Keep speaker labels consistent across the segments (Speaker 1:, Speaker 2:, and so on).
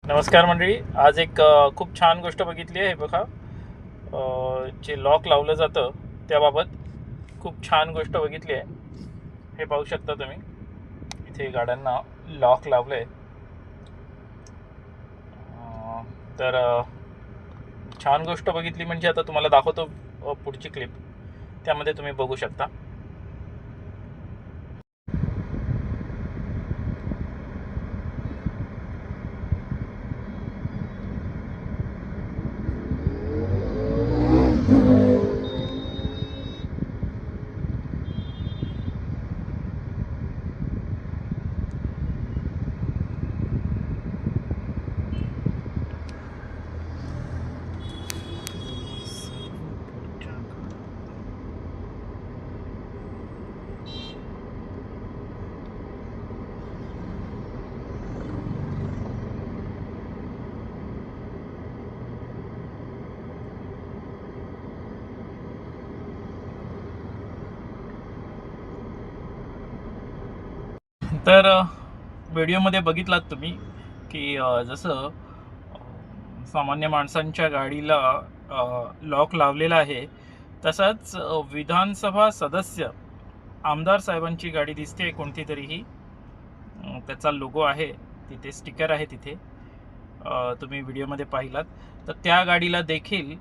Speaker 1: नमस्कार मंडळी. आज एक खूप छान गोष्ट बघितली आहे बघा. जे लॉक लावलं जातं त्याबाबत खूप छान गोष्ट बघितली आहे. हे पाहू शकता तुम्ही, इथे गाड्यांना लॉक लावलं आहे. तर छान गोष्ट बघितली म्हणजे आता तुम्हाला दाखवतो पुढची क्लिप, त्यामध्ये तुम्ही बघू शकता. तर व्हिडिओमध्ये बघितलात तुम्ही की जसं सामान्य माणसांच्या गाडीला लॉक लावलेला आहे, तसाच विधानसभा सदस्य आमदार साहेबांची गाडी दिसते कोणती तरीही. त्याचा लोगो आहे तिथे, स्टिकर आहे तिथे. तुम्ही व्हिडिओमध्ये पाहिलात तर त्या गाडीला देखील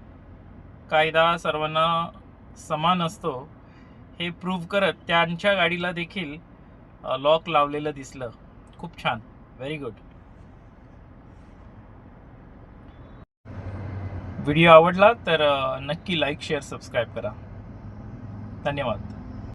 Speaker 1: कायदा सर्वांना समान असतो हे प्रूव्ह करत त्यांच्या गाडीला देखील लॉक लावलेलं दिसलं. खूप छान, व्हेरी गुड. व्हिडिओ आवडला तर नक्की लाईक, शेअर, सबस्क्राईब करा. धन्यवाद.